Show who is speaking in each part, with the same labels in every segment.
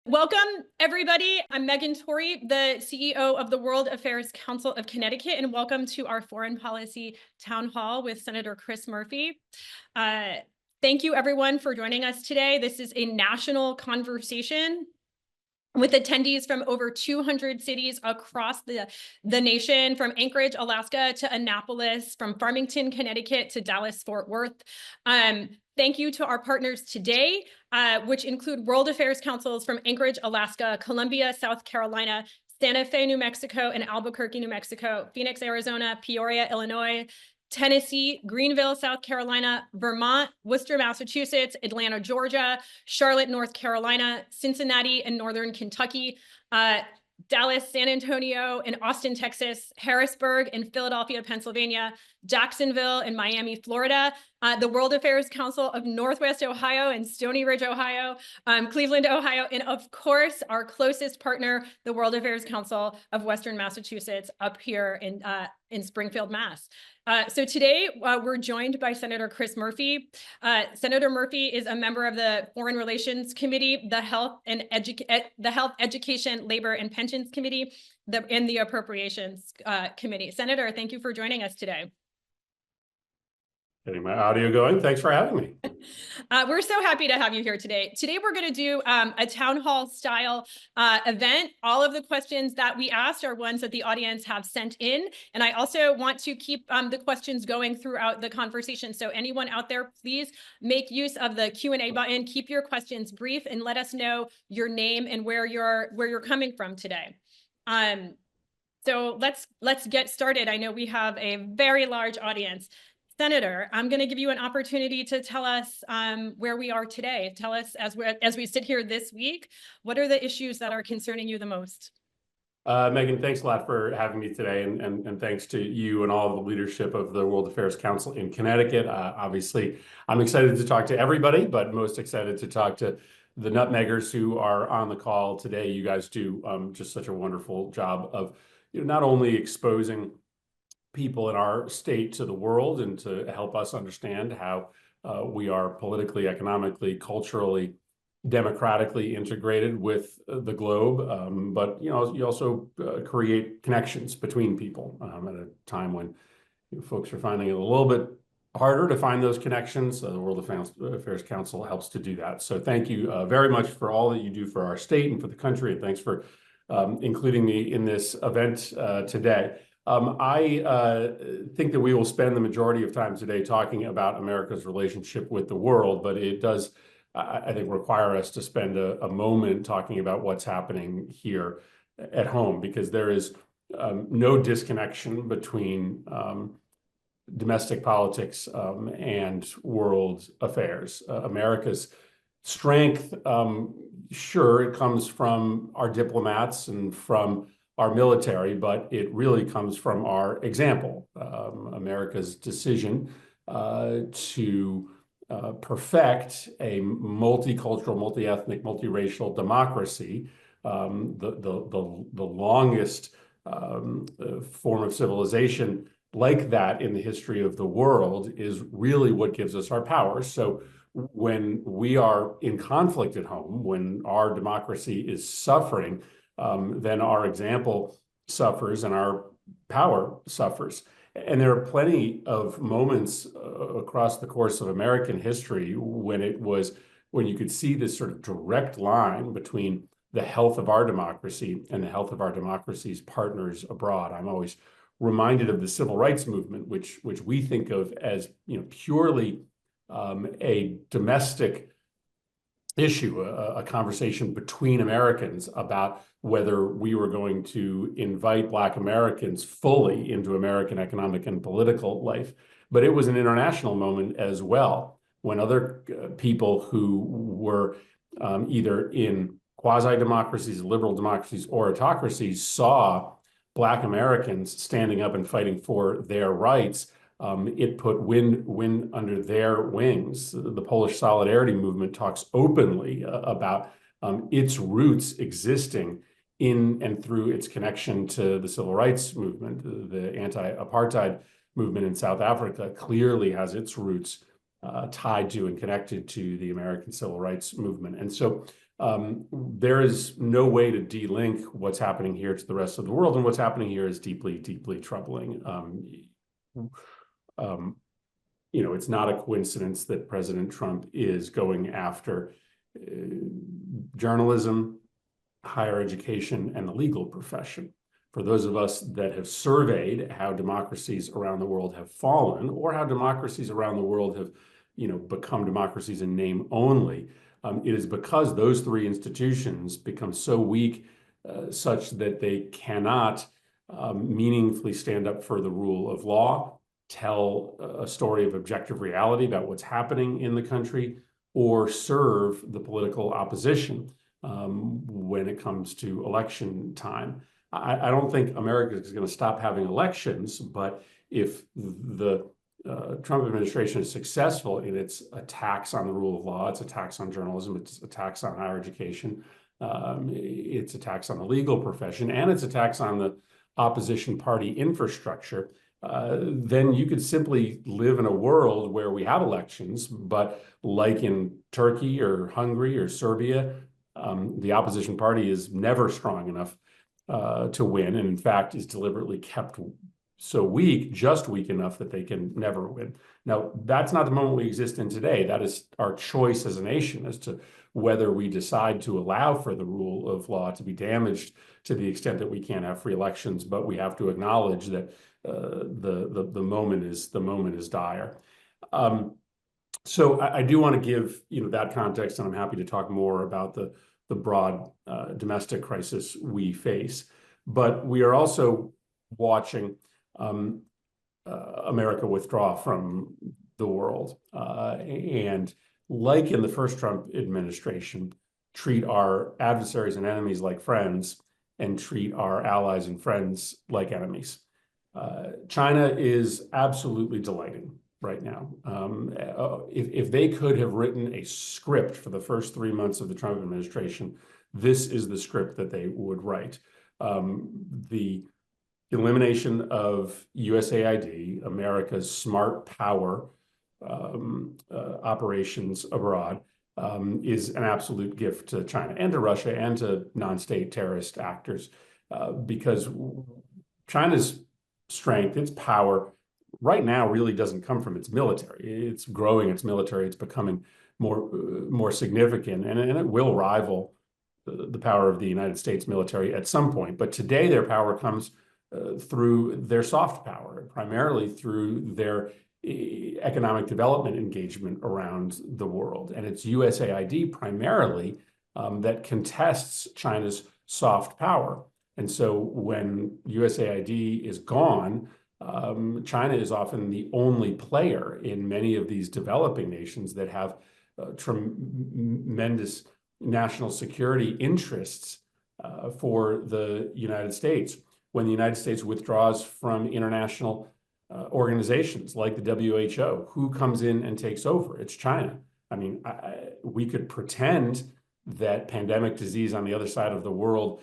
Speaker 1: Welcome, everybody. I'm Megan Torrey, the CEO of the World Affairs Council of Connecticut, and welcome to our Foreign Policy Town Hall with Senator Chris Murphy. Thank you, everyone, for joining us today. This is a national conversation with attendees from over 200 cities across the nation, from Anchorage, Alaska to Annapolis, from Farmington, Connecticut to Dallas-Fort Worth. Thank you to our partners today, which include World Affairs Councils from Anchorage, Alaska, Columbia, South Carolina, Santa Fe, New Mexico, and Albuquerque, New Mexico, Phoenix, Arizona, Peoria, Illinois, Tennessee, Greenville, South Carolina, Vermont, Worcester, Massachusetts, Atlanta, Georgia, Charlotte, North Carolina, Cincinnati and Northern Kentucky, Dallas, San Antonio, and Austin, Texas, Harrisburg and Philadelphia, Pennsylvania, Jacksonville and Miami, Florida, the World Affairs Council of Northwest Ohio and Stony Ridge, Ohio, Cleveland, Ohio, and of course, our closest partner, the World Affairs Council of Western Massachusetts up here in Springfield, Mass. So today we're joined by Senator Chris Murphy. Senator Murphy is a member of the Foreign Relations Committee, the Health, Education, Labor, and Pensions Committee, and the Appropriations Committee. Senator, thank you for joining us today.
Speaker 2: Getting my audio going. Thanks for having me.
Speaker 1: We're so happy to have you here today. Today, we're going to do a town hall style event. All of the questions that we asked are ones that the audience have sent in. And I also want to keep the questions going throughout the conversation. So anyone out there, please make use of the Q&A button. Keep your questions brief and let us know your name and where you're coming from today. So let's get started. I know we have a very large audience. Senator, I'm going to give you an opportunity to tell us where we are today. Tell us, as we sit here this week, what are the issues that are concerning you the most?
Speaker 2: Megan, thanks a lot for having me today, and thanks to you and all the leadership of the World Affairs Council in Connecticut. Obviously, I'm excited to talk to everybody, but most excited to talk to the nutmeggers who are on the call today. You guys do just such a wonderful job of not only exposing people in our state to the world and to help us understand how we are politically, economically, culturally, democratically integrated with the globe. But you also create connections between people at a time when folks are finding it a little bit harder to find those connections. The World Affairs Council helps to do that. So thank you very much for all that you do for our state and for the country, and thanks for including me in this event today. I think that we will spend the majority of time today talking about America's relationship with the world, but it does, I think, require us to spend a moment talking about what's happening here at home, because there is no disconnection between domestic politics and world affairs. America's strength, sure, it comes from our diplomats and from our military, but it really comes from our example. America's decision to perfect a multicultural, multi-ethnic, multiracial democracy, the longest form of civilization like that in the history of the world, is really what gives us our power. So when we are in conflict at home, when our democracy is suffering, then our example suffers and our power suffers. And there are plenty of moments across the course of American history when you could see this sort of direct line between the health of our democracy and the health of our democracy's partners abroad. I'm always reminded of the civil rights movement, which we think of as purely a domestic issue, a conversation between Americans about whether we were going to invite Black Americans fully into American economic and political life. But it was an international moment as well, when other people who were either in quasi-democracies, liberal democracies, or autocracies saw Black Americans standing up and fighting for their rights. It put wind under their wings. The Polish Solidarity movement talks openly about its roots existing in and through its connection to the civil rights movement. The anti-apartheid movement in South Africa clearly has its roots tied to and connected to the American civil rights movement. And so There is no way to de-link what's happening here to the rest of the world, and what's happening here is deeply, deeply troubling. It's not a coincidence that President Trump is going after journalism, higher education, and the legal profession. For those of us that have surveyed how democracies around the world have fallen, or how democracies around the world have, become democracies in name only, it is because those three institutions become so weak, such that they cannot meaningfully stand up for the rule of law, tell a story of objective reality about what's happening in the country, or serve the political opposition when it comes to election time. I don't think America is going to stop having elections, but if the Trump administration is successful in its attacks on the rule of law, its attacks on journalism, its attacks on higher education, its attacks on the legal profession, and its attacks on the opposition party infrastructure, then you could simply live in a world where we have elections, but like in Turkey or Hungary or Serbia, the opposition party is never strong enough to win, and in fact is deliberately kept so weak, just weak enough that they can never win. Now, that's not the moment we exist in today. That is our choice as a nation as to whether we decide to allow for the rule of law to be damaged to the extent that we can't have free elections, but we have to acknowledge that the moment is dire. So I do want to give that context, and I'm happy to talk more about the broad domestic crisis we face. But we are also watching America withdraw from the world, and like in the first Trump administration, treat our adversaries and enemies like friends, and treat our allies and friends like enemies. China is absolutely delighting right now. If they could have written a script for the first 3 months of the Trump administration, this is the script that they would write. The elimination of USAID, America's smart power operations abroad, is an absolute gift to China and to Russia and to non-state terrorist actors, because China's strength, its power, right now really doesn't come from its military. It's growing its military. It's becoming more significant, and it will rival the power of the United States military at some point. But today their power comes through their soft power, primarily through their economic development engagement around the world. And it's USAID primarily that contests China's soft power. And so when USAID is gone, China is often the only player in many of these developing nations that have tremendous national security interests for the United States. When the United States withdraws from international organizations like the WHO, who comes in and takes over? It's China. I mean, we could pretend that pandemic disease on the other side of the world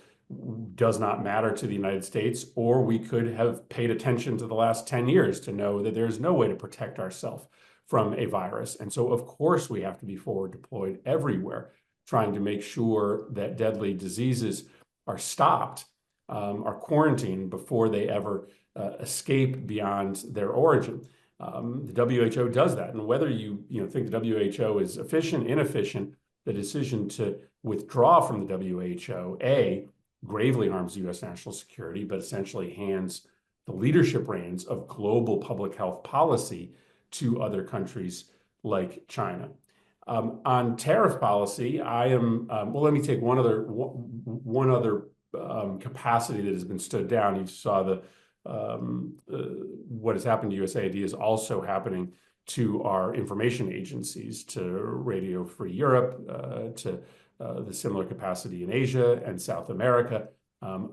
Speaker 2: does not matter to the United States, or we could have paid attention to the last 10 years to know that there's no way to protect ourselves from a virus. And so, of course, we have to be forward deployed everywhere, trying to make sure that deadly diseases are stopped, are quarantined before they ever escape beyond their origin. The WHO does that. And whether you think the WHO is efficient, inefficient, the decision to withdraw from the WHO, gravely harms U.S. national security, but essentially hands the leadership reins of global public health policy to other countries like China. On tariff policy, I am, let me take one other capacity that has been stood down. You saw what has happened to USAID is also happening to our information agencies, to Radio Free Europe, to the similar capacity in Asia and South America.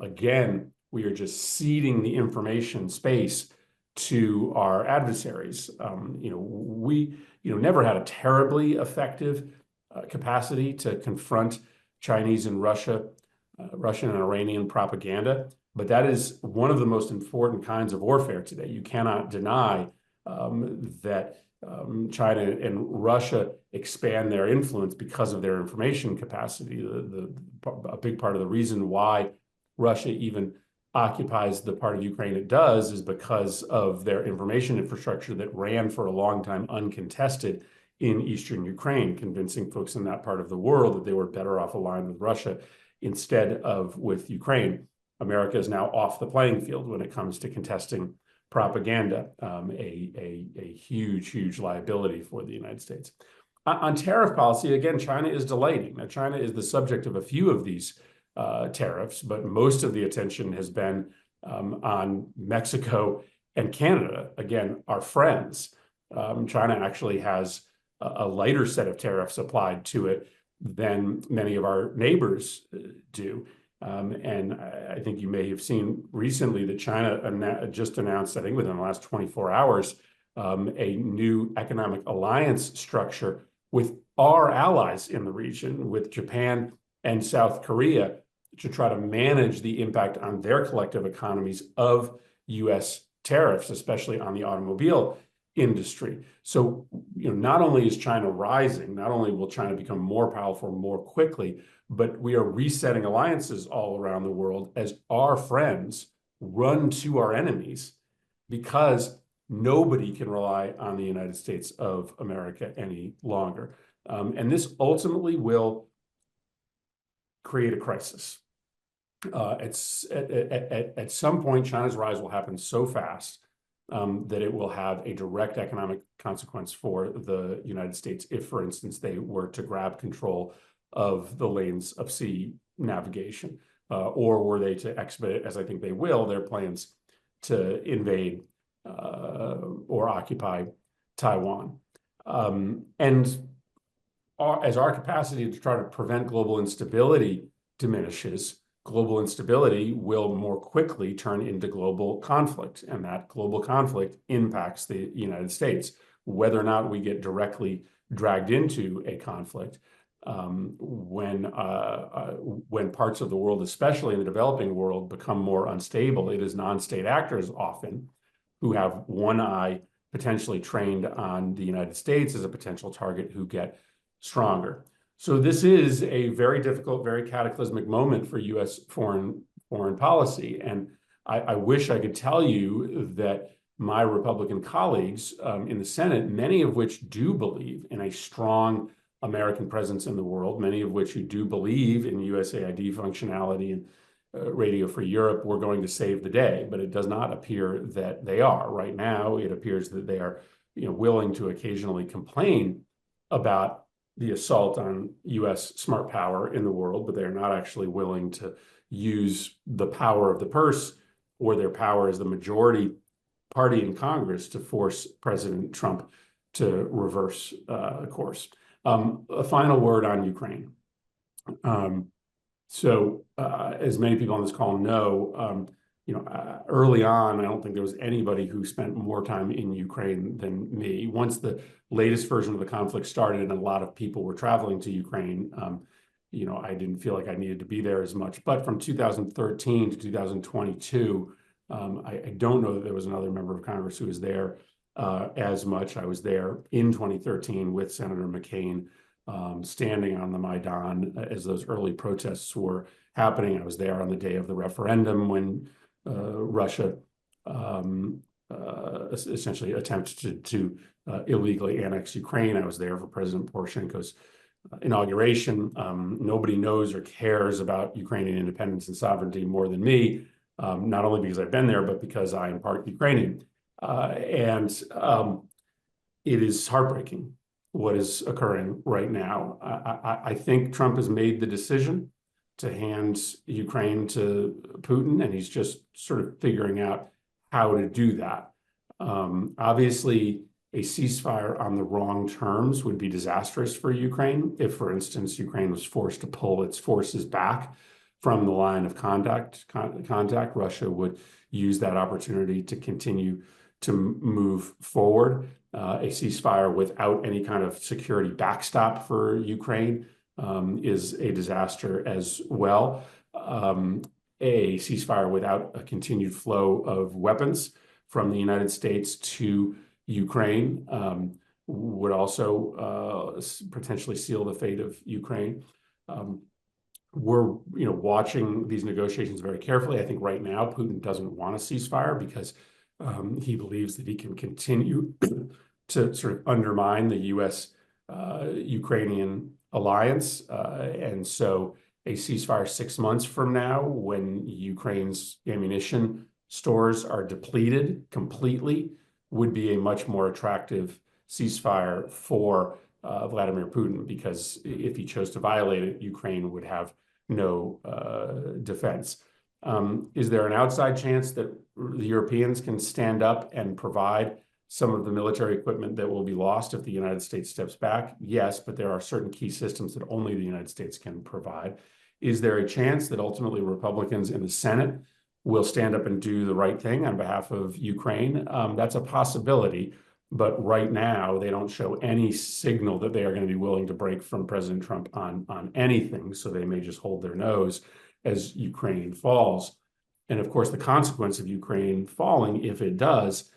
Speaker 2: Again, we are just ceding the information space to our adversaries. We never had a terribly effective capacity to confront Chinese and Russian and Iranian propaganda, but that is one of the most important kinds of warfare today. You cannot deny that China and Russia expand their influence because of their information capacity. A big part of the reason why Russia even occupies the part of Ukraine it does is because of their information infrastructure that ran for a long time uncontested in eastern Ukraine, convincing folks in that part of the world that they were better off aligned with Russia instead of with Ukraine. America is now off the playing field when it comes to contesting propaganda, a huge liability for the United States. On tariff policy, again, China is delighting. Now, China is the subject of a few of these tariffs, but most of the attention has been on Mexico and Canada, again, our friends. China actually has a lighter set of tariffs applied to it than many of our neighbors do. And I think you may have seen recently that China just announced, I think within the last 24 hours, a new economic alliance structure with our allies in the region, with Japan and South Korea, to try to manage the impact on their collective economies of U.S. tariffs, especially on the automobile industry. So, not only is China rising, not only will China become more powerful more quickly, but we are resetting alliances all around the world as our friends run to our enemies, because nobody can rely on the United States of America any longer. And this ultimately will create a crisis. At some point, China's rise will happen so fast that it will have a direct economic consequence for the United States if, for instance, they were to grab control of the lanes of sea navigation, or were they to expedite, as I think they will, their plans to invade or occupy Taiwan. As our capacity to try to prevent global instability diminishes, global instability will more quickly turn into global conflict, and that global conflict impacts the United States. Whether or not we get directly dragged into a conflict, when parts of the world, especially in the developing world, become more unstable, it is non-state actors often who have one eye potentially trained on the United States as a potential target who get stronger. So this is a very difficult, very cataclysmic moment for U.S. foreign policy. And I wish I could tell you that my Republican colleagues in the Senate, many of which do believe in a strong American presence in the world, many of which who do believe in USAID functionality and Radio Free Europe, we're going to save the day. But it does not appear that they are. Right now, it appears that they are willing to occasionally complain about the assault on U.S. smart power in the world, but they're not actually willing to use the power of the purse or their power as the majority party in Congress to force President Trump to reverse course. A final word on Ukraine. As many people on this call know, early on, I don't think there was anybody who spent more time in Ukraine than me. Once the latest version of the conflict started and a lot of people were traveling to Ukraine, I didn't feel like I needed to be there as much. But from 2013 to 2022, I don't know that there was another member of Congress who was there as much. I was there in 2013 with Senator McCain, standing on the Maidan as those early protests were happening. I was there on the day of the referendum when Russia essentially attempted to illegally annex Ukraine. I was there for President Poroshenko's inauguration. Nobody knows or cares about Ukrainian independence and sovereignty more than me, not only because I've been there, but because I am part Ukrainian. It is heartbreaking what is occurring right now. I think Trump has made the decision to hand Ukraine to Putin, and he's just sort of figuring out how to do that. Obviously, a ceasefire on the wrong terms would be disastrous for Ukraine. If, for instance, Ukraine was forced to pull its forces back from the line of contact, Russia would use that opportunity to continue to move forward. A ceasefire without any kind of security backstop for Ukraine is a disaster as well. A ceasefire without a continued flow of weapons from the United States to Ukraine would also potentially seal the fate of Ukraine. We're watching these negotiations very carefully. I think right now Putin doesn't want a ceasefire because he believes that he can continue to sort of undermine the U.S. Ukrainian alliance, and so a ceasefire 6 months from now, when Ukraine's ammunition stores are depleted completely, would be a much more attractive ceasefire for Vladimir Putin, because if he chose to violate it, Ukraine would have no defense. Is there an outside chance that the Europeans can stand up and provide some of the military equipment that will be lost if the United States steps back? Yes, but there are certain key systems that only the United States can provide. Is there a chance that ultimately Republicans in the Senate will stand up and do the right thing on behalf of Ukraine? That's a possibility, but right now they don't show any signal that they are going to be willing to break from President Trump on anything, so they may just hold their nose as Ukraine falls. And of course, the consequence of Ukraine falling, if it does,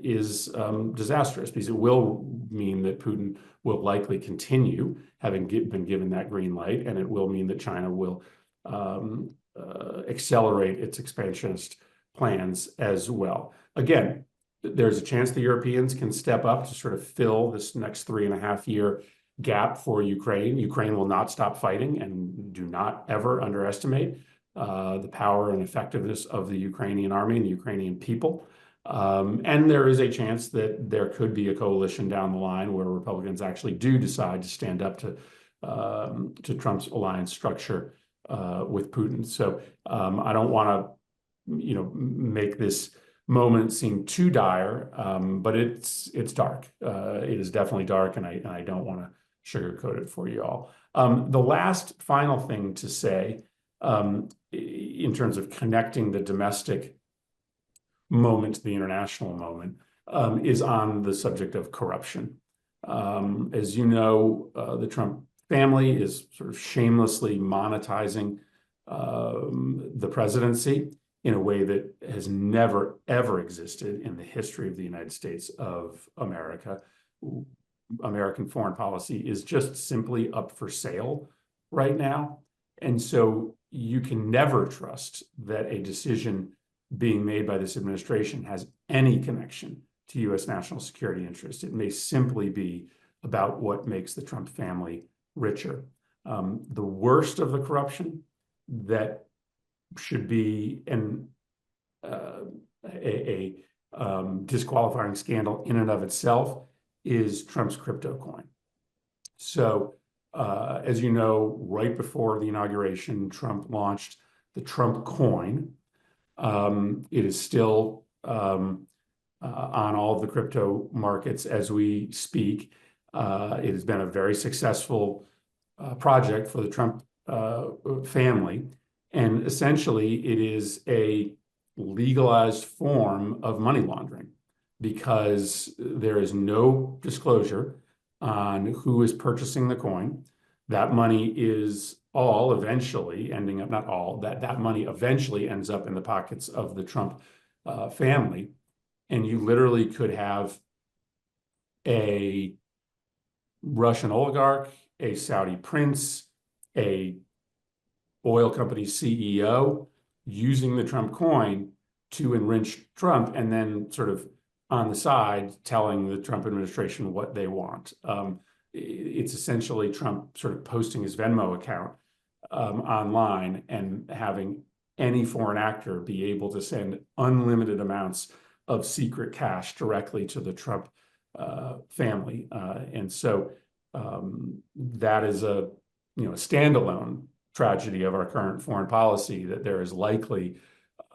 Speaker 2: is disastrous, because it will mean that Putin will likely continue having been given that green light, and it will mean that China will accelerate its expansionist plans as well. Again, there's a chance the Europeans can step up to sort of fill this next 3.5-year gap for Ukraine. Ukraine will not stop fighting, and do not ever underestimate the power and effectiveness of the Ukrainian army and the Ukrainian people. And there is a chance that there could be a coalition down the line where Republicans actually do decide to stand up to Trump's alliance structure with Putin. So I don't want to, make this moment seem too dire, but it's dark. It is definitely dark, and I don't want to sugarcoat it for you all. The last final thing to say, in terms of connecting the domestic moment to the international moment, is on the subject of corruption. As you know, the Trump family is sort of shamelessly monetizing the presidency in a way that has never, ever existed in the history of the United States of America. American foreign policy is just simply up for sale right now. And so you can never trust that a decision being made by this administration has any connection to U.S. national security interests. It may simply be about what makes the Trump family richer. The worst of the corruption that should be a disqualifying scandal in and of itself is Trump's crypto coin. So, as you know, right before the inauguration, Trump launched the Trump coin. It is still on all of the crypto markets as we speak. It has been a very successful project for the Trump family. And essentially, it is a legalized form of money laundering, because there is no disclosure on who is purchasing the coin. That money is all eventually ending up, not all, that money eventually ends up in the pockets of the Trump family. And you literally could have a Russian oligarch, a Saudi prince, a oil company CEO using the Trump coin to enrich Trump, and then sort of on the side telling the Trump administration what they want. It's essentially Trump sort of posting his Venmo account online and having any foreign actor be able to send unlimited amounts of secret cash directly to the Trump family. And so that is a standalone tragedy of our current foreign policy, that there is likely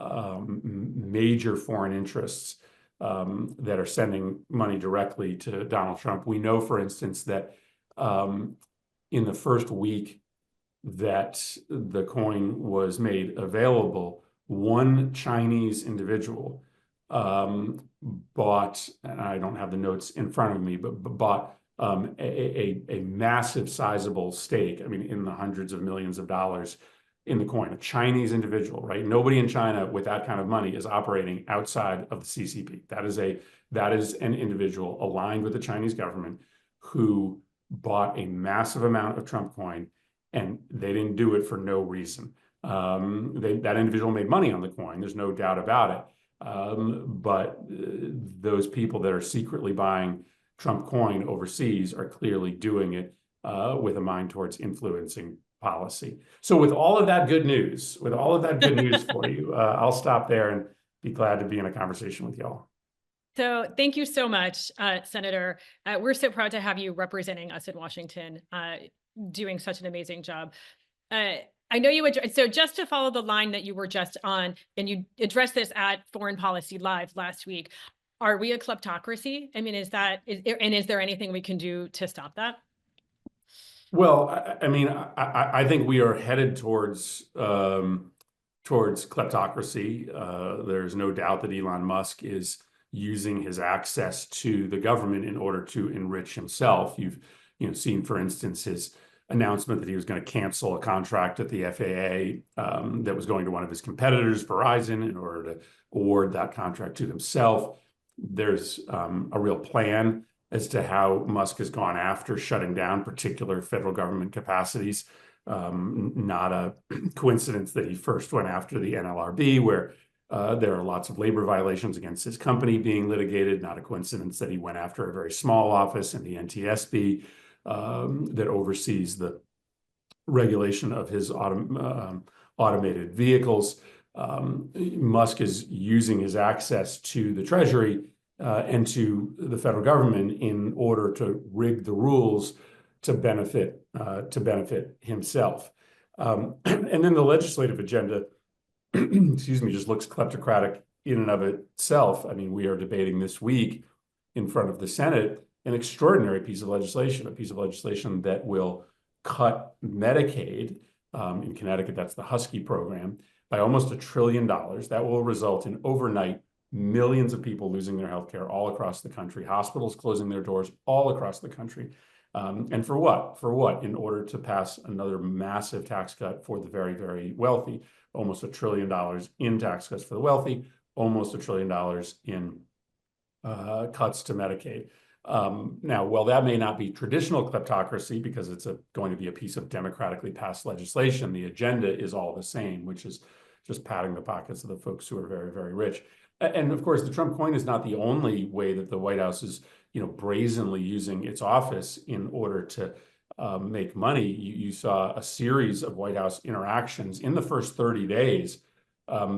Speaker 2: major foreign interests that are sending money directly to Donald Trump. We know, for instance, that in the first week that the coin was made available, one Chinese individual bought, and I don't have the notes in front of me, but bought a massive, sizable stake, I mean, in the hundreds of millions of dollars, in the coin, a Chinese individual, right? Nobody in China with that kind of money is operating outside of the CCP. That is an individual aligned with the Chinese government who bought a massive amount of Trump coin, and they didn't do it for no reason. That individual made money on the coin. There's no doubt about it. But those people that are secretly buying Trump coin overseas are clearly doing it with a mind towards influencing policy. So with all of that good news, for you, I'll stop there and be glad to be in a conversation with y'all.
Speaker 1: So thank you so much, Senator. We're so proud to have you representing us in Washington, doing such an amazing job. I know you would, so just to follow the line that you were just on, and you addressed this at Foreign Policy Live last week, are we a kleptocracy? I mean, is there anything we can do to stop that?
Speaker 2: Well, I think we are headed towards kleptocracy. There's no doubt that Elon Musk is using his access to the government in order to enrich himself. You've seen, for instance, his announcement that he was going to cancel a contract at the FAA that was going to one of his competitors, Verizon, in order to award that contract to himself. There's a real plan as to how Musk has gone after shutting down particular federal government capacities. Not a coincidence that he first went after the NLRB, where there are lots of labor violations against his company being litigated. Not a coincidence that he went after a very small office in the NTSB that oversees the regulation of his automated vehicles. Musk is using his access to the Treasury and to the federal government in order to rig the rules to benefit himself. And then the legislative agenda, excuse me, just looks kleptocratic in and of itself. I mean, we are debating this week in front of the Senate an extraordinary piece of legislation, a piece of legislation that will cut Medicaid in Connecticut, that's the Husky program, by almost $1 trillion. That will result in overnight millions of people losing their health care all across the country, hospitals closing their doors all across the country. And for what? For what? In order to pass another massive tax cut for the very, very wealthy. Almost $1 trillion in tax cuts for the wealthy, almost $1 trillion in cuts to Medicaid. Now, while that may not be traditional kleptocracy because it's going to be a piece of democratically passed legislation, the agenda is all the same, which is just padding the pockets of the folks who are very, very rich. And of course, the Trump coin is not the only way that the White House is, brazenly using its office in order to make money. You saw a series of White House interactions in the first 30 days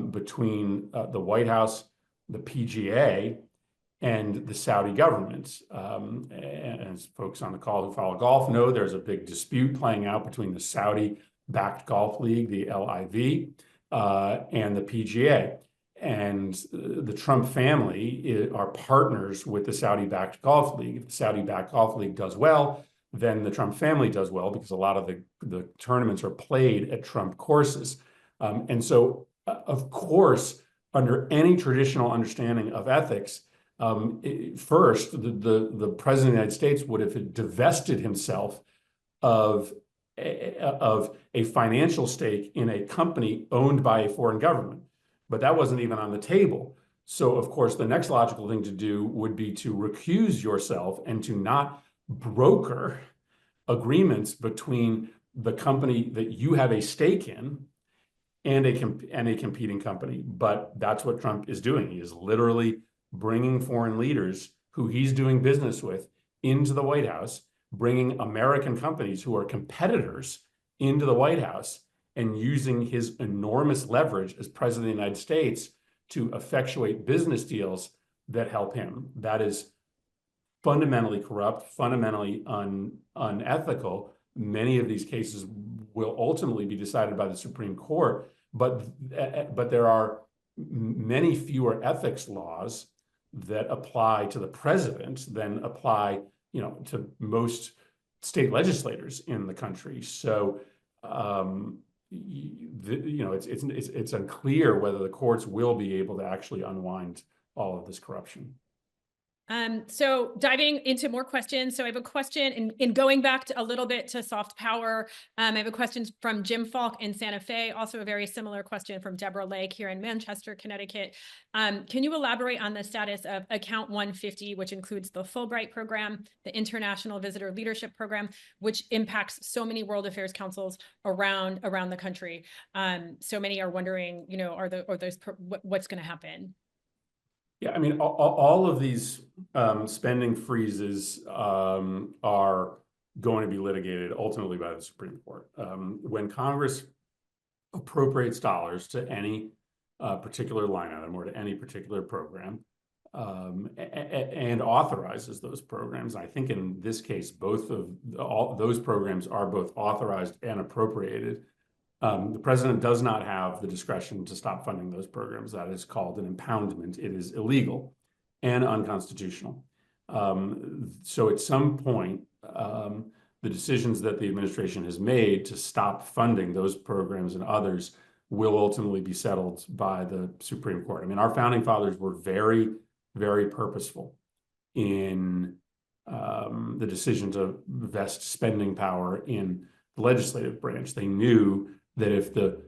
Speaker 2: between the White House, the PGA, and the Saudi government. And as folks on the call who follow golf know, there's a big dispute playing out between the Saudi-backed golf league, the LIV, and the PGA. And the Trump family are partners with the Saudi-backed golf league. If the Saudi-backed golf league does well, then the Trump family does well because a lot of the tournaments are played at Trump courses. And so, of course, under any traditional understanding of ethics, first, the president of the United States would have divested himself of a financial stake in a company owned by a foreign government. But that wasn't even on the table. So, of course, the next logical thing to do would be to recuse yourself and to not broker agreements between the company that you have a stake in and a competing company. But that's what Trump is doing. He is literally bringing foreign leaders who he's doing business with into the White House, bringing American companies who are competitors into the White House, and using his enormous leverage as president of the United States to effectuate business deals that help him. That is fundamentally corrupt, fundamentally unethical. Many of these cases will ultimately be decided by the Supreme Court, but there are many fewer ethics laws that apply to the president than apply, to most state legislators in the country. So, it's unclear whether the courts will be able to actually unwind all of this corruption.
Speaker 1: So diving into more questions. So I have a question in going back to a little bit to soft power. I have a question from Jim Falk in Santa Fe. Also a very similar question from Deborah Lake here in Manchester, Connecticut. Can you elaborate on the status of Account 150, which includes the Fulbright program, the International Visitor Leadership Program, which impacts so many World Affairs Councils around the country? So many are wondering, what's going to happen?
Speaker 2: Yeah, I mean, all of these spending freezes are going to be litigated ultimately by the Supreme Court. When Congress appropriates dollars to any particular line item or to any particular program and authorizes those programs, I think in this case, all those programs are both authorized and appropriated. The president does not have the discretion to stop funding those programs. That is called an impoundment. It is illegal and unconstitutional. So at some point, the decisions that the administration has made to stop funding those programs and others will ultimately be settled by the Supreme Court. I mean, our founding fathers were very, very purposeful in the decision to vest spending power in the legislative branch. They knew that if the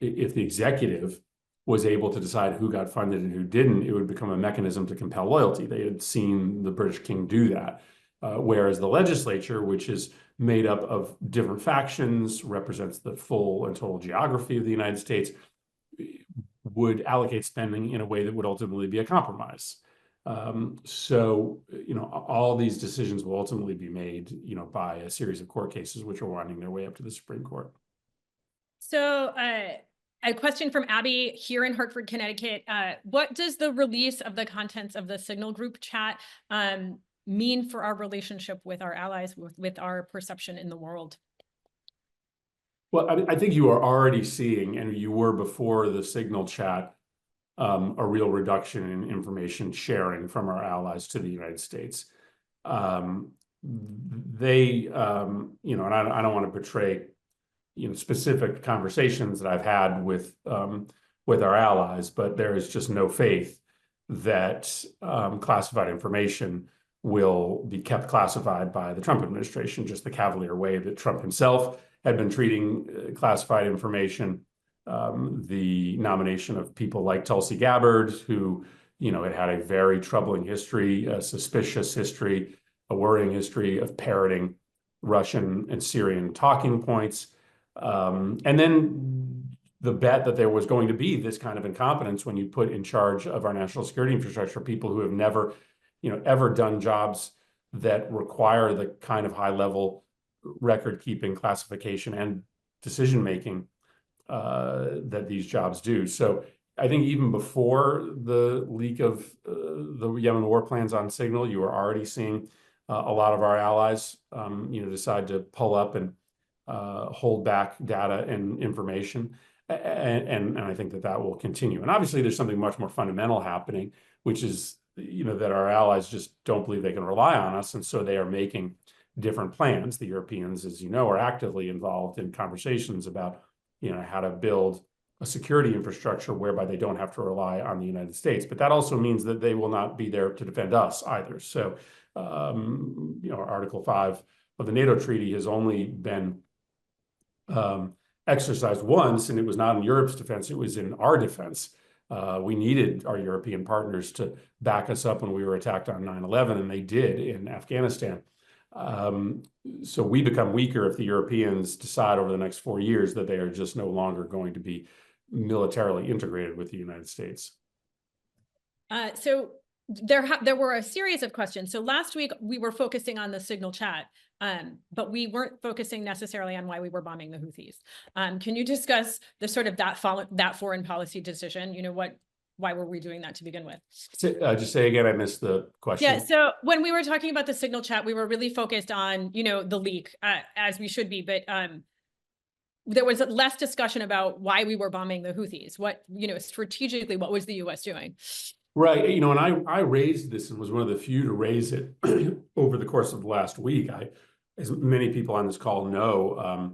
Speaker 2: executive was able to decide who got funded and who didn't, it would become a mechanism to compel loyalty. They had seen the British king do that. Whereas the legislature, which is made up of different factions, represents the full and total geography of the United States, would allocate spending in a way that would ultimately be a compromise. So, all these decisions will ultimately be made, by a series of court cases, which are winding their way up to the Supreme Court.
Speaker 1: So a question from Abby here in Hartford, Connecticut. What does the release of the contents of the Signal group chat mean for our relationship with our allies, with our perception in the world?
Speaker 2: Well, I think you are already seeing, and you were before the Signal chat, a real reduction in information sharing from our allies to the United States. They, and I don't want to betray, specific conversations that I've had with our allies, but there is just no faith that classified information will be kept classified by the Trump administration, just the cavalier way that Trump himself had been treating classified information. The nomination of people like Tulsi Gabbard, who, had a very troubling history, a suspicious history, a worrying history of parroting Russian and Syrian talking points. And then the bet that there was going to be this kind of incompetence when you put in charge of our national security infrastructure people who have never, ever done jobs that require the kind of high-level record-keeping, classification, and decision-making that these jobs do. So I think even before the leak of the Yemen war plans on Signal, you were already seeing a lot of our allies, decide to pull up and hold back data and information. And I think that will continue. And obviously there's something much more fundamental happening, which is, that our allies just don't believe they can rely on us. And so they are making different plans. The Europeans, as you know, are actively involved in conversations about, how to build a security infrastructure whereby they don't have to rely on the United States. But that also means that they will not be there to defend us either. So, Article 5 of the NATO treaty has only been exercised once, and it was not in Europe's defense, it was in our defense. We needed our European partners to back us up when we were attacked on 9/11, and they did in Afghanistan. So we become weaker if the Europeans decide over the next 4 years that they are just no longer going to be militarily integrated with the United States.
Speaker 1: So there were a series of questions. So last week we were focusing on the Signal chat, but we weren't focusing necessarily on why we were bombing the Houthis. Can you discuss the sort of that foreign policy decision? Why were we doing that to begin with?
Speaker 2: Just say again, I missed the question.
Speaker 1: Yeah, so when we were talking about the Signal chat, we were really focused on, the leak, as we should be, but there was less discussion about why we were bombing the Houthis. What, strategically, what was the US doing?
Speaker 2: Right. And I raised this and was one of the few to raise it over the course of the last week. As many people on this call know,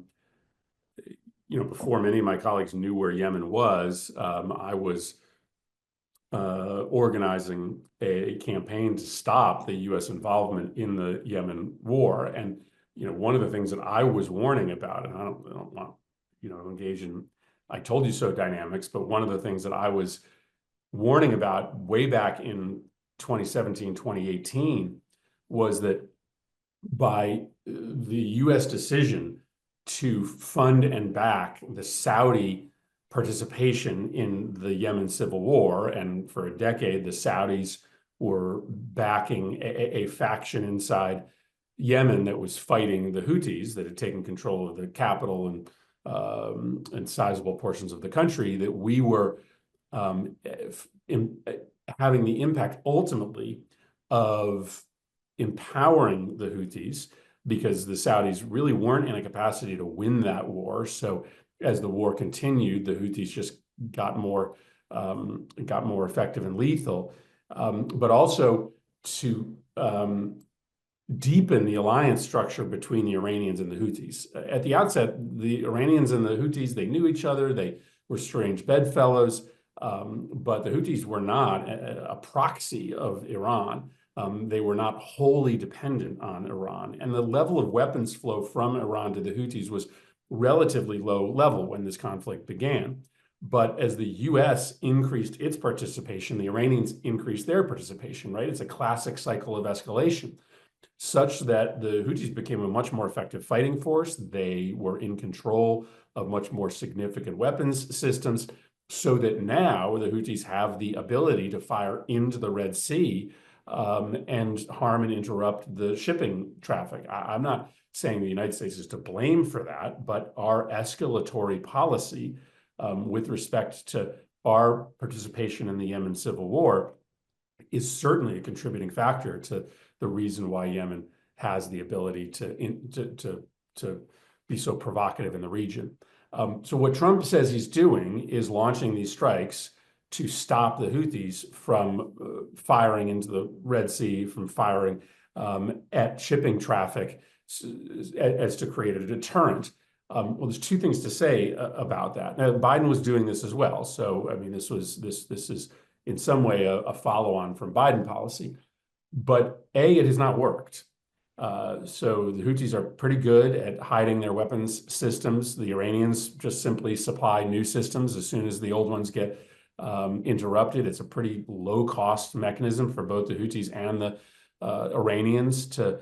Speaker 2: before many of my colleagues knew where Yemen was, I was organizing a campaign to stop the U.S. involvement in the Yemen war. And one of the things that I was warning about, and I don't want to engage in "I told you so" dynamics, but one of the things that I was warning about way back in 2017, 2018 was that by the U.S. decision to fund and back the Saudi participation in the Yemen civil war, and for a decade, the Saudis were backing a faction inside Yemen that was fighting the Houthis that had taken control of the capital and sizable portions of the country, that we were having the impact ultimately of empowering the Houthis, because the Saudis really weren't in a capacity to win that war. So as the war continued, the Houthis just got more effective and lethal, but also to deepen the alliance structure between the Iranians and the Houthis. At the outset, the Iranians and the Houthis, they knew each other. They were strange bedfellows, but the Houthis were not a proxy of Iran. They were not wholly dependent on Iran. And the level of weapons flow from Iran to the Houthis was relatively low level when this conflict began. But as the U.S. increased its participation, the Iranians increased their participation, right? It's a classic cycle of escalation, such that the Houthis became a much more effective fighting force. They were in control of much more significant weapons systems, so that now the Houthis have the ability to fire into the Red Sea and harm and interrupt the shipping traffic. I'm not saying the United States is to blame for that, but our escalatory policy with respect to our participation in the Yemen civil war is certainly a contributing factor to the reason why Yemen has the ability to be so provocative in the region. So what Trump says he's doing is launching these strikes to stop the Houthis from firing into the Red Sea, from firing at shipping traffic, as to create a deterrent. Well, there's two things to say about that. Now, Biden was doing this as well. So, I mean, this is in some way a follow-on from Biden policy. But it has not worked. So the Houthis are pretty good at hiding their weapons systems. The Iranians just simply supply new systems as soon as the old ones get interrupted. It's a pretty low-cost mechanism for both the Houthis and the Iranians to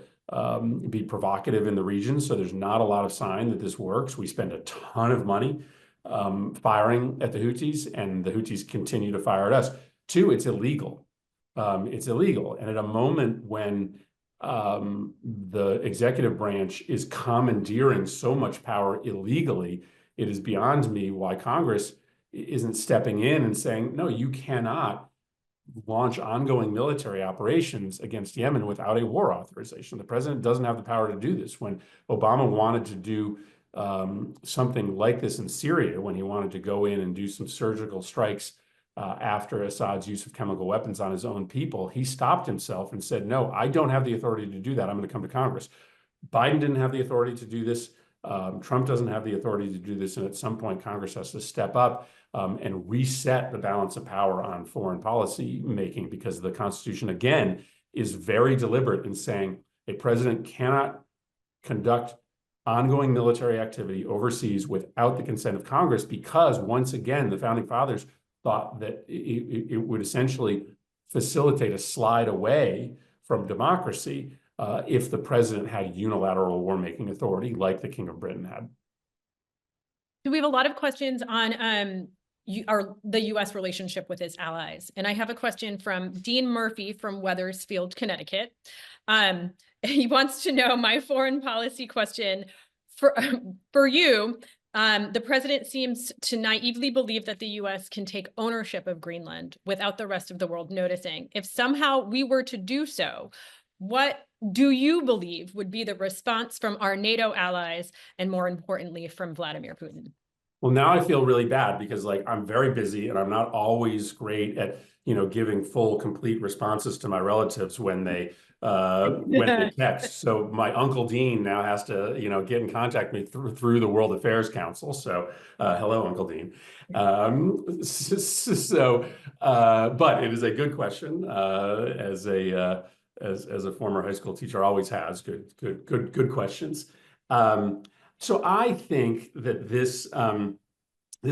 Speaker 2: be provocative in the region. So there's not a lot of sign that this works. We spend a ton of money firing at the Houthis, and the Houthis continue to fire at us. Two, it's illegal. It's illegal. And at a moment when the executive branch is commandeering so much power illegally, it is beyond me why Congress isn't stepping in and saying, no, you cannot launch ongoing military operations against Yemen without a war authorization. The president doesn't have the power to do this. When Obama wanted to do something like this in Syria, when he wanted to go in and do some surgical strikes after Assad's use of chemical weapons on his own people, he stopped himself and said, no, I don't have the authority to do that. I'm going to come to Congress. Biden didn't have the authority to do this. Trump doesn't have the authority to do this. And at some point, Congress has to step up and reset the balance of power on foreign policy making, because the Constitution, again, is very deliberate in saying a president cannot conduct ongoing military activity overseas without the consent of Congress, because once again, the founding fathers thought that it would essentially facilitate a slide away from democracy if the president had unilateral war-making authority like the King of Britain had.
Speaker 1: We have a lot of questions on the U.S. relationship with its allies. And I have a question from Dean Murphy from Wethersfield, Connecticut. He wants to know my foreign policy question for you. The president seems to naively believe that the U.S. can take ownership of Greenland without the rest of the world noticing. If somehow we were to do so, what do you believe would be the response from our NATO allies, and more importantly, from Vladimir Putin?
Speaker 2: Well, now I feel really bad because like I'm very busy and I'm not always great at, giving full, complete responses to my relatives when they text. So my Uncle Dean now has to, get in contact with me through the World Affairs Council. So hello, Uncle Dean. But it is a good question. As a former high school teacher, always has good questions. So I think that this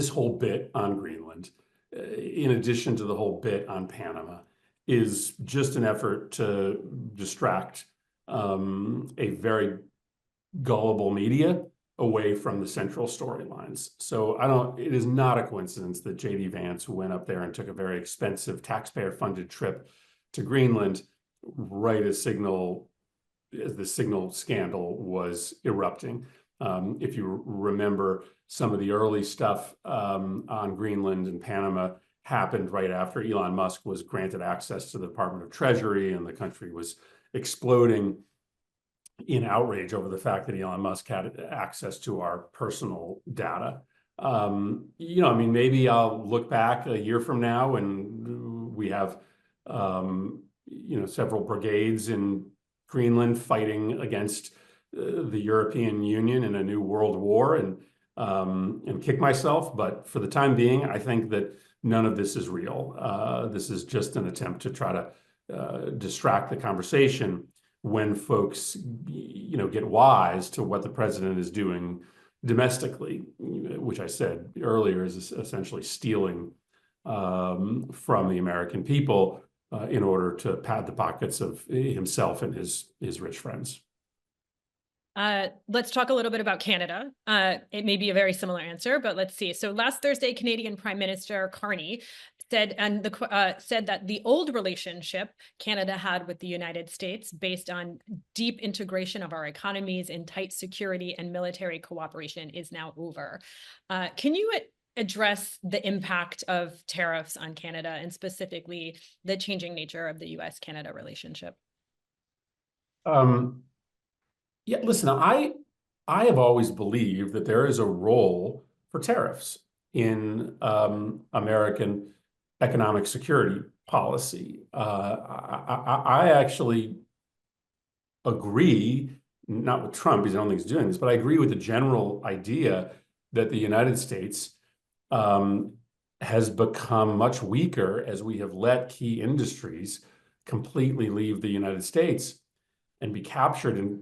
Speaker 2: whole bit on Greenland, in addition to the whole bit on Panama, is just an effort to distract a very gullible media away from the central storylines. So it is not a coincidence that J.D. Vance went up there and took a very expensive taxpayer-funded trip to Greenland right as the signal scandal was erupting. If you remember, some of the early stuff on Greenland and Panama happened right after Elon Musk was granted access to the Department of Treasury, and the country was exploding in outrage over the fact that Elon Musk had access to our personal data. Maybe I'll look back a year from now and we have, several brigades in Greenland fighting against the European Union in a new world war and kick myself. But for the time being, I think that none of this is real. This is just an attempt to try to distract the conversation when folks, get wise to what the president is doing domestically, which I said earlier is essentially stealing from the American people in order to pad the pockets of himself and his rich friends.
Speaker 1: Let's talk a little bit about Canada. It may be a very similar answer, but let's see. So last Thursday, Canadian Prime Minister Carney said that the old relationship Canada had with the United States, based on deep integration of our economies and tight security and military cooperation, is now over. Can you address the impact of tariffs on Canada and specifically the changing nature of the U.S.-Canada relationship?
Speaker 2: Yeah, listen, I have always believed that there is a role for tariffs in American economic security policy. I actually agree, not with Trump, because I don't think he's doing this, but I agree with the general idea that the United States has become much weaker as we have let key industries completely leave the United States and be captured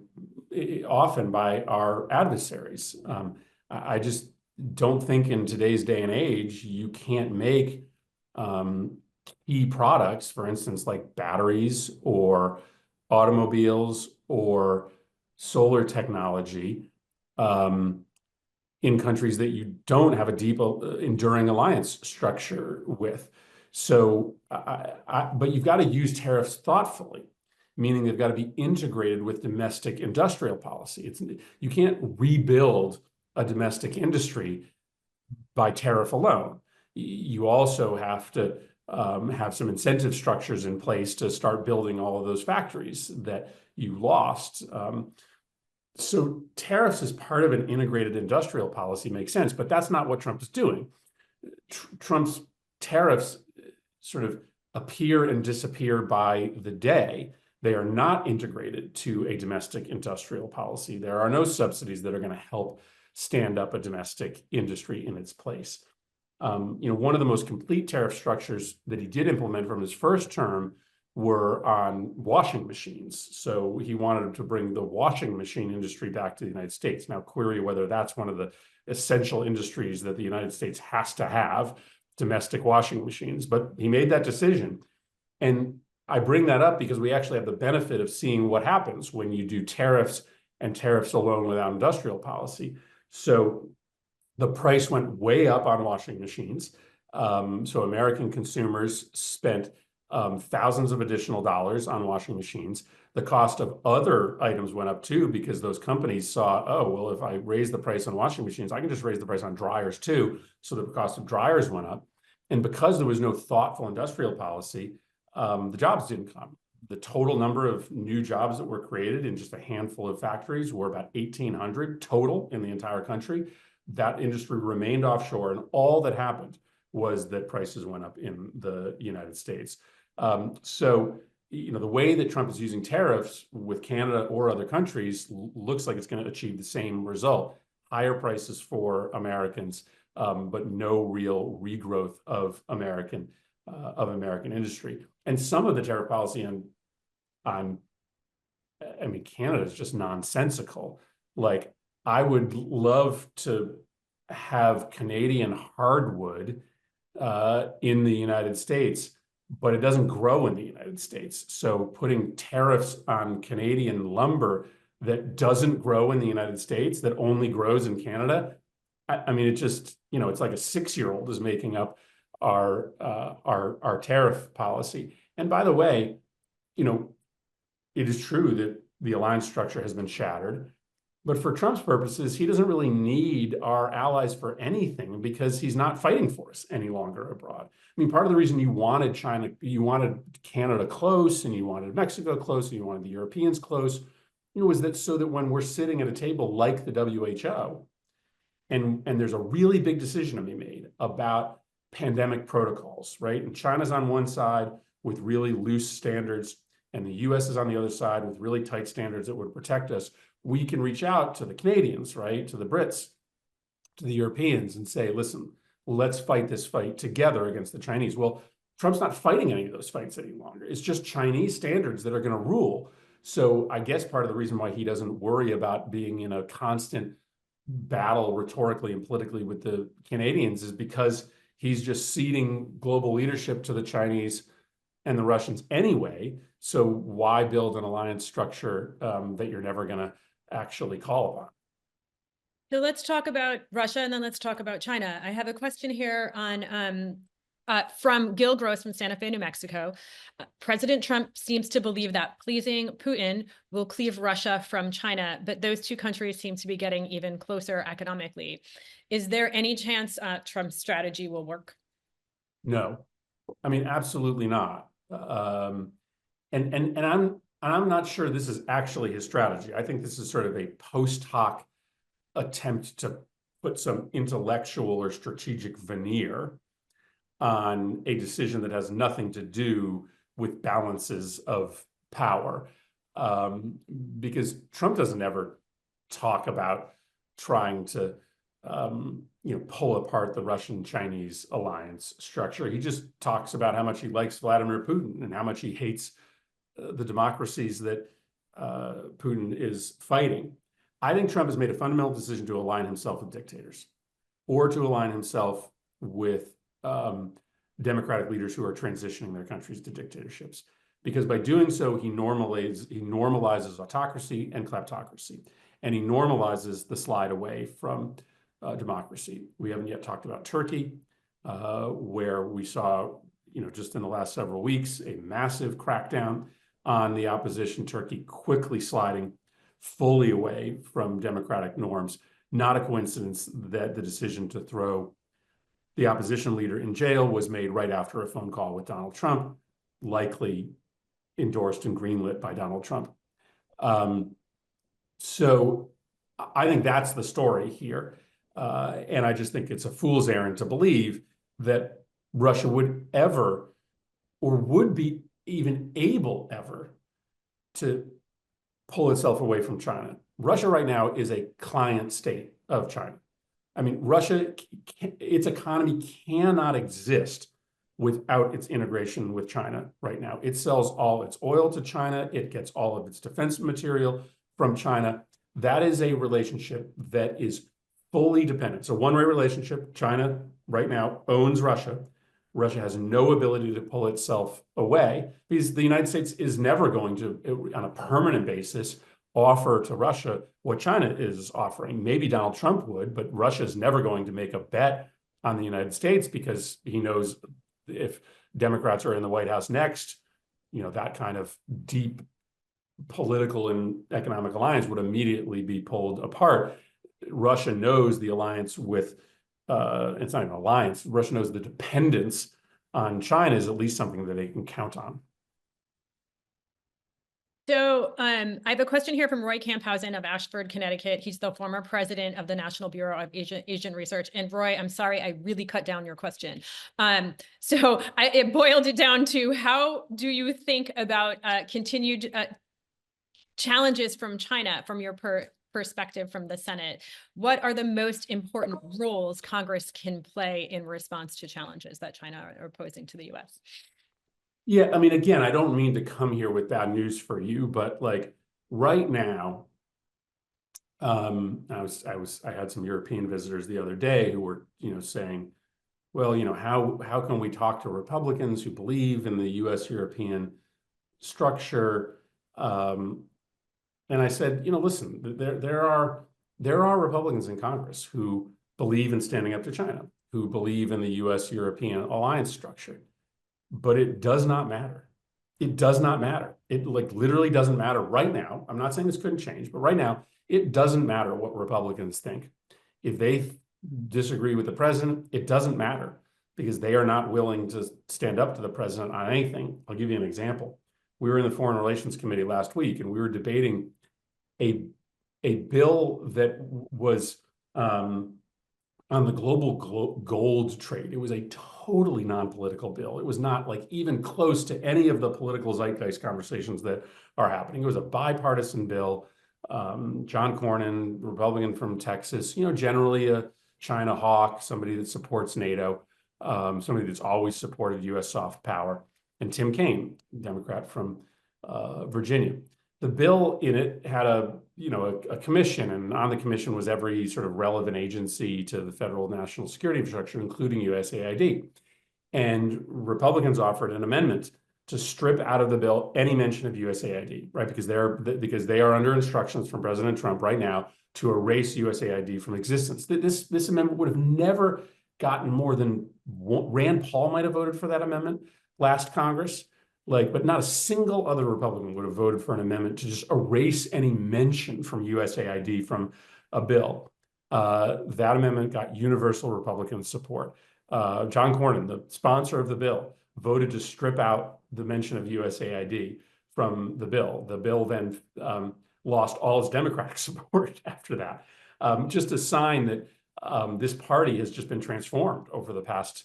Speaker 2: often by our adversaries. I just don't think in today's day and age, you can't make key products, for instance, like batteries or automobiles or solar technology in countries that you don't have a deep, enduring alliance structure with. So, but you've got to use tariffs thoughtfully, meaning they've got to be integrated with domestic industrial policy. You can't rebuild a domestic industry by tariff alone. You also have to have some incentive structures in place to start building all of those factories that you lost. So tariffs as part of an integrated industrial policy makes sense, but that's not what Trump is doing. Trump's tariffs sort of appear and disappear by the day. They are not integrated to a domestic industrial policy. There are no subsidies that are going to help stand up a domestic industry in its place. One of the most complete tariff structures that he did implement from his first term were on washing machines. So he wanted to bring the washing machine industry back to the United States. Now, query whether that's one of the essential industries that the United States has to have, domestic washing machines. But he made that decision. And I bring that up because we actually have the benefit of seeing what happens when you do tariffs and tariffs alone without industrial policy. So the price went way up on washing machines. So American consumers spent thousands of additional dollars on washing machines. The cost of other items went up too, because those companies saw, oh, well, if I raise the price on washing machines, I can just raise the price on dryers too. So the cost of dryers went up. And because there was no thoughtful industrial policy, the jobs didn't come. The total number of new jobs that were created in just a handful of factories were about 1,800 total in the entire country. that industry remained offshore, and all that happened was that prices went up in the United States. So, the way that Trump is using tariffs with Canada or other countries looks like it's going to achieve the same result: higher prices for Americans, but no real regrowth of American industry. And some of the tariff policy on Canada is just nonsensical. Like, I would love to have Canadian hardwood in the United States, but it doesn't grow in the United States. So putting tariffs on Canadian lumber that doesn't grow in the United States, that only grows in Canada, it just, it's like a 6-year-old is making up our tariff policy. And by the way, it is true that the alliance structure has been shattered. But for Trump's purposes, he doesn't really need our allies for anything because he's not fighting for us any longer abroad. Part of the reason you wanted Canada close, and you wanted Mexico close, and you wanted the Europeans close, was that so that when we're sitting at a table like the WHO, and there's a really big decision to be made about pandemic protocols, right? And China's on one side with really loose standards, and the US is on the other side with really tight standards that would protect us. We can reach out to the Canadians, right? To the Brits, to the Europeans, and say, listen, let's fight this fight together against the Chinese. Well, Trump's not fighting any of those fights any longer. It's just Chinese standards that are going to rule. So I guess part of the reason why he doesn't worry about being in a constant battle rhetorically and politically with the Canadians is because he's just ceding global leadership to the Chinese and the Russians anyway. So why build an alliance structure that you're never going to actually call upon?
Speaker 1: So let's talk about Russia, and then let's talk about China. I have a question here on from Gil Gross from Santa Fe, New Mexico. President Trump seems to believe that pleasing Putin will cleave Russia from China, but those two countries seem to be getting even closer economically. Is there any chance Trump's strategy will work?
Speaker 2: No, absolutely not. And I'm not sure this is actually his strategy. I think this is sort of a post hoc attempt to put some intellectual or strategic veneer on a decision that has nothing to do with balances of power. Because Trump doesn't ever talk about trying to pull apart the Russian-Chinese alliance structure. He just talks about how much he likes Vladimir Putin and how much he hates the democracies that Putin is fighting. I think Trump has made a fundamental decision to align himself with dictators, or to align himself with democratic leaders who are transitioning their countries to dictatorships. Because by doing so, he normalizes autocracy and kleptocracy, and he normalizes the slide away from democracy. We haven't yet talked about Turkey, where we saw, just in the last several weeks, a massive crackdown on the opposition. Turkey quickly sliding fully away from democratic norms. Not a coincidence that the decision to throw the opposition leader in jail was made right after a phone call with Donald Trump, likely endorsed and greenlit by Donald Trump. So I think that's the story here. And I just think it's a fool's errand to believe that Russia would ever, or would be even able ever, to pull itself away from China. Russia right now is a client state of China. Russia, its economy cannot exist without its integration with China right now. It sells all its oil to China. It gets all of its defense material from China. That is a relationship that is fully dependent. It's a one-way relationship. China right now owns Russia. Russia has no ability to pull itself away because the United States is never going to, on a permanent basis, offer to Russia what China is offering. Maybe Donald Trump would, but Russia is never going to make a bet on the United States because he knows if Democrats are in the White House next, that kind of deep political and economic alliance would immediately be pulled apart. Russia knows the alliance with, it's not an alliance, Russia knows the dependence on China is at least something that they can count on.
Speaker 1: So I have a question here from Roy Camphausen of Ashford, Connecticut. He's the former president of the National Bureau of Asian Research. And Roy, I'm sorry, I really cut down your question. It boiled it down to, how do you think about continued challenges from China from your perspective from the Senate? What are the most important roles Congress can play in response to challenges that China are posing to the US?
Speaker 2: Yeah, I mean, again, I don't mean to come here with bad news for you, but like right now, I had some European visitors the other day who were, saying, well, how can we talk to Republicans who believe in the US-European structure? And I said, listen, there are Republicans in Congress who believe in standing up to China, who believe in the US-European alliance structure. But it does not matter. It does not matter. It literally doesn't matter right now. I'm not saying this couldn't change, but right now, it doesn't matter what Republicans think. If they disagree with the president, it doesn't matter because they are not willing to stand up to the president on anything. I'll give you an example. We were in the Foreign Relations Committee last week, and we were debating a bill that was on the global gold trade. It was a totally non-political bill. It was not like even close to any of the political zeitgeist conversations that are happening. It was a bipartisan bill. John Cornyn, Republican from Texas, generally a China hawk, somebody that supports NATO, somebody that's always supported US soft power, and Tim Kaine, Democrat from Virginia. The bill in it had a commission, and on the commission was every sort of relevant agency to the federal national security infrastructure, including USAID. And Republicans offered an amendment to strip out of the bill any mention of USAID, right? Because they are under instructions from President Trump right now to erase USAID from existence. This amendment would have never gotten more than Rand Paul might have voted for that amendment last Congress. But not a single other Republican would have voted for an amendment to just erase any mention from USAID from a bill. That amendment got universal Republican support. John Cornyn, the sponsor of the bill, voted to strip out the mention of USAID from the bill. The bill then lost all its Democratic support after that. Just a sign that this party has just been transformed over the past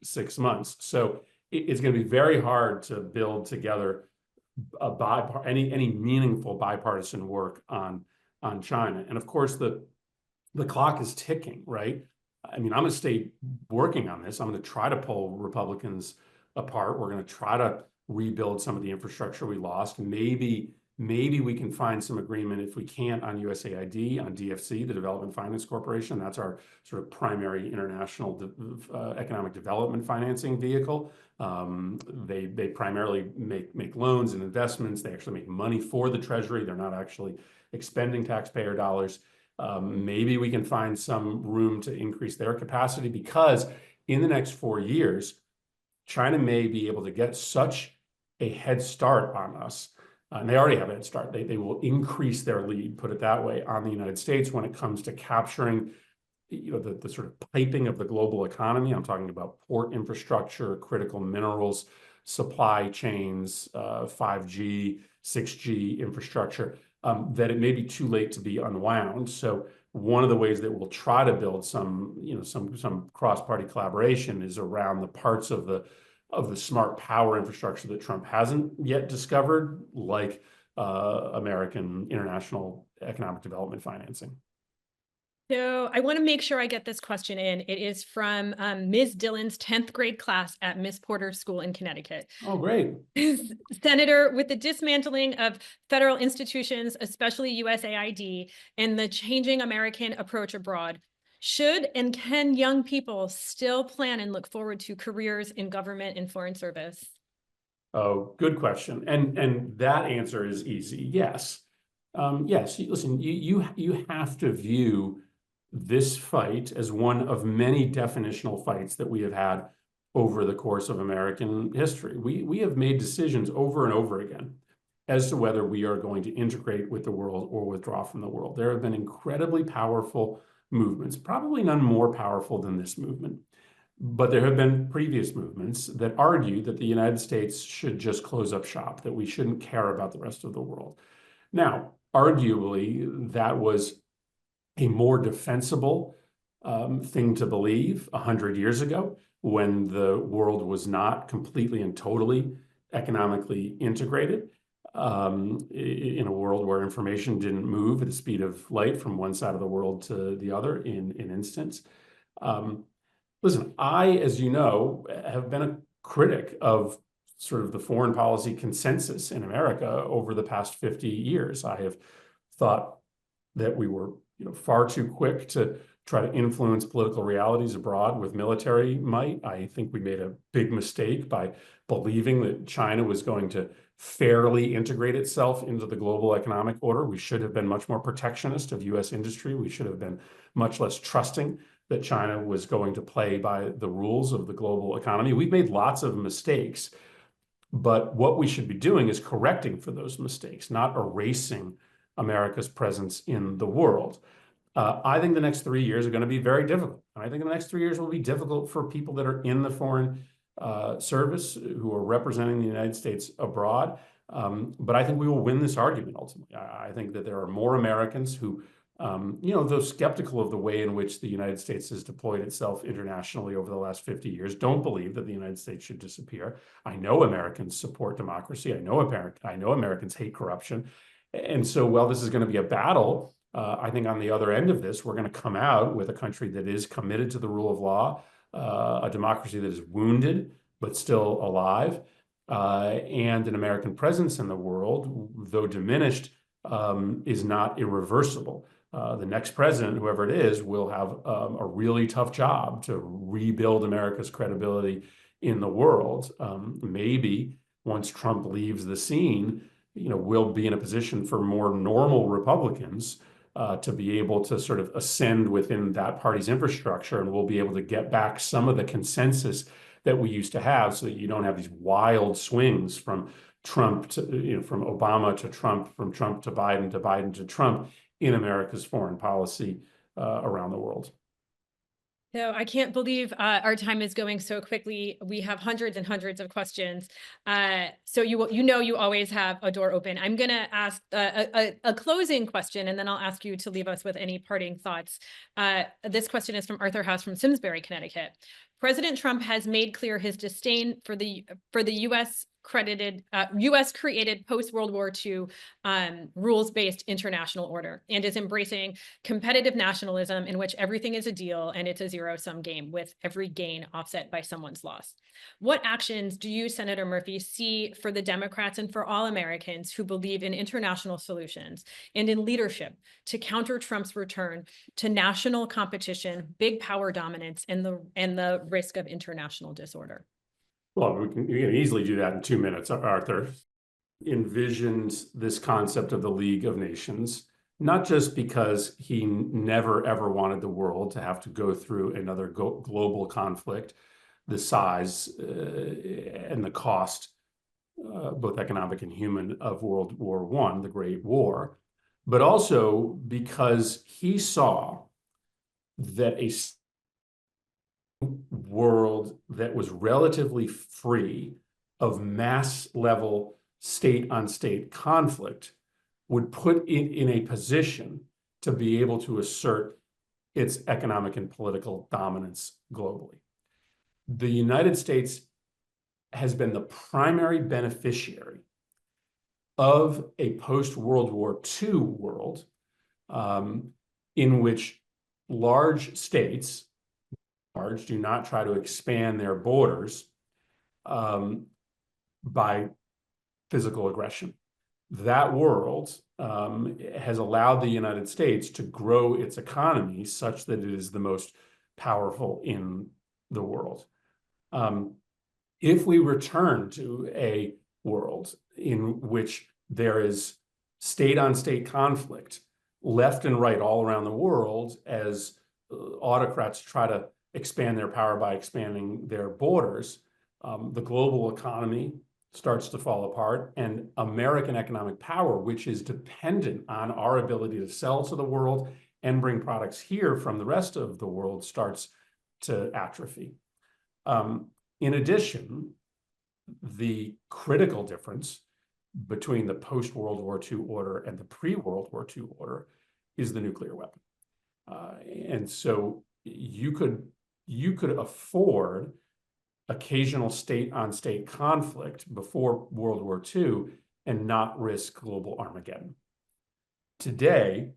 Speaker 2: 6 months. So it's going to be very hard to build together any meaningful bipartisan work on China. And of course, the clock is ticking, right? I mean, I'm going to stay working on this. I'm going to try to pull Republicans apart. We're going to try to rebuild some of the infrastructure we lost. Maybe we can find some agreement. If we can't, on USAID, on DFC, the Development Finance Corporation. That's our sort of primary international economic development financing vehicle. They primarily make loans and investments. They actually make money for the Treasury. They're not actually expending taxpayer dollars. Maybe we can find some room to increase their capacity, because in the next 4 years, China may be able to get such a head start on us. And they already have a head start. They will increase their lead, put it that way, on the United States when it comes to capturing the sort of piping of the global economy. I'm talking about port infrastructure, critical minerals, supply chains, 5G, 6G infrastructure, that it may be too late to be unwound. So one of the ways that we'll try to build some cross-party collaboration is around the parts of the smart power infrastructure that Trump hasn't yet discovered, like American international economic development financing.
Speaker 1: So I want to make sure I get this question in. It is from Ms. Dillon's 10th grade class at Miss Porter's school in Connecticut.
Speaker 2: Oh, great.
Speaker 1: Senator, with the dismantling of federal institutions, especially USAID, and the changing American approach abroad, should and can young people still plan and look forward to careers in government and foreign service?
Speaker 2: Oh, good question. And that answer is easy. Yes. Yes. Listen, you have to view this fight as one of many definitional fights that we have had over the course of American history. We have made decisions over and over again as to whether we are going to integrate with the world or withdraw from the world. There have been incredibly powerful movements, probably none more powerful than this movement. But there have been previous movements that argue that the United States should just close up shop, that we shouldn't care about the rest of the world. Now, arguably, that was a more defensible thing to believe 100 years ago, when the world was not completely and totally economically integrated, in a world where information didn't move at the speed of light from one side of the world to the other in an instant. Listen, I, as you know, have been a critic of sort of the foreign policy consensus in America over the past 50 years. I have thought that we were, far too quick to try to influence political realities abroad with military might. I think we made a big mistake by believing that China was going to fairly integrate itself into the global economic order. We should have been much more protectionist of US industry. We should have been much less trusting that China was going to play by the rules of the global economy. We've made lots of mistakes, but what we should be doing is correcting for those mistakes, not erasing America's presence in the world. I think the next 3 years are going to be very difficult. I think the next 3 years will be difficult for people that are in the foreign service who are representing the United States abroad. But I think we will win this argument ultimately. I think that there are more Americans who, though skeptical of the way in which the United States has deployed itself internationally over the last 50 years, don't believe that the United States should disappear. I know Americans support democracy. I know Americans hate corruption. And so while this is going to be a battle, I think on the other end of this, we're going to come out with a country that is committed to the rule of law, a democracy that is wounded but still alive, and an American presence in the world, though diminished, is not irreversible. The next president, whoever it is, will have a really tough job to rebuild America's credibility in the world. Maybe once Trump leaves the scene, we'll be in a position for more normal Republicans to be able to sort of ascend within that party's infrastructure, and we'll be able to get back some of the consensus that we used to have, so that you don't have these wild swings from Trump to, from Obama to Trump, from Trump to Biden, to Biden to Trump in America's foreign policy around the world.
Speaker 1: So I can't believe our time is going so quickly. We have hundreds and hundreds of questions. So you always have a door open. I'm going to ask a closing question, and then I'll ask you to leave us with any parting thoughts. This question is from Arthur House from Simsbury, Connecticut. President Trump has made clear his disdain for the U.S. created post-World War II rules-based international order, and is embracing competitive nationalism in which everything is a deal and it's a zero-sum game with every gain offset by someone's loss. What actions do you, Senator Murphy, see for the Democrats and for all Americans who believe in international solutions and in leadership to counter Trump's return to national competition, big power dominance, and the risk of international disorder?
Speaker 2: Well, we can easily do that in 2 minutes. Arthur envisioned this concept of the League of Nations, not just because he never, ever wanted the world to have to go through another global conflict, the size and the cost, both economic and human, of World War I, the Great War, but also because he saw that a world that was relatively free of mass level state on state conflict would put it in a position to be able to assert its economic and political dominance globally. The United States has been the primary beneficiary of a post-World War II world in which large states do not try to expand their borders by physical aggression. That world has allowed the United States to grow its economy such that it is the most powerful in the world. If we return to a world in which there is state-on-state conflict left and right all around the world as autocrats try to expand their power by expanding their borders, the global economy starts to fall apart, and American economic power, which is dependent on our ability to sell to the world and bring products here from the rest of the world, starts to atrophy. In addition, the critical difference between the post-World War II order and the pre-World War II order is the nuclear weapon. And so you could afford occasional state-on-state conflict before World War II and not risk global Armageddon. Today,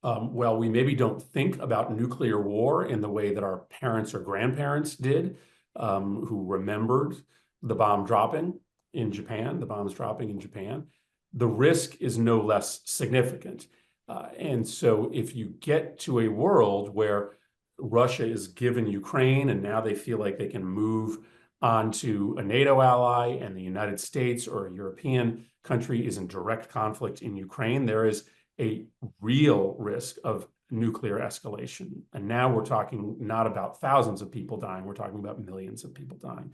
Speaker 2: well, we maybe don't think about nuclear war in the way that our parents or grandparents did, who remembered the bomb dropping in Japan, the bombs dropping in Japan. The risk is no less significant. And so if you get to a world where Russia is given Ukraine and now they feel like they can move onto a NATO ally and the United States or a European country is in direct conflict in Ukraine, there is a real risk of nuclear escalation. And now we're talking not about thousands of people dying, we're talking about millions of people dying.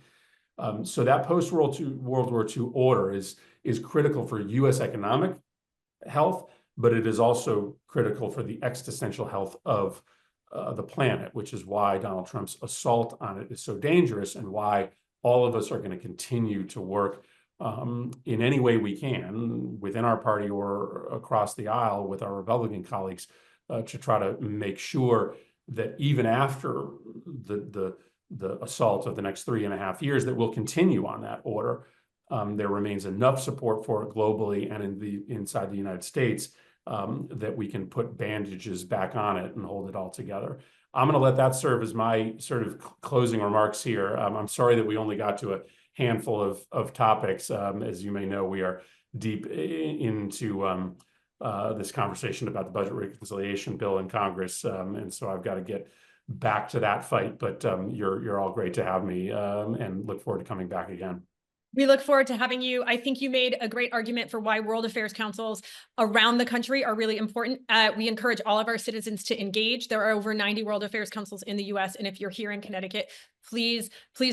Speaker 2: So that post-World War II order is critical for US economic health, but it is also critical for the existential health of the planet, which is why Donald Trump's assault on it is so dangerous and why all of us are going to continue to work in any way we can within our party or across the aisle with our Republican colleagues to try to make sure that even after the assault of the next 3.5 years, that we'll continue on that order. There remains enough support for it globally and inside the United States that we can put bandages back on it and hold it all together. I'm going to let that serve as my sort of closing remarks here. I'm sorry that we only got to a handful of topics. As you may know, we are deep into this conversation about the budget reconciliation bill in Congress. And so I've got to get back to that fight, but you're all great to have me and look forward to coming back again.
Speaker 1: We look forward to having you. I think you made a great argument for why World Affairs Councils around the country are really important. We encourage all of our citizens to engage. There are over 90 World Affairs Councils in the US. And if you're here in Connecticut, please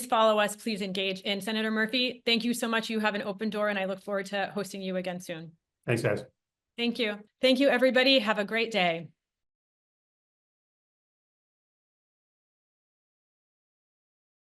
Speaker 1: follow us, please engage. And Senator Murphy, thank you so much. You have an open door and I look forward to hosting you again soon.
Speaker 2: Thanks, guys.
Speaker 1: Thank you. Thank you, everybody. Have a great day.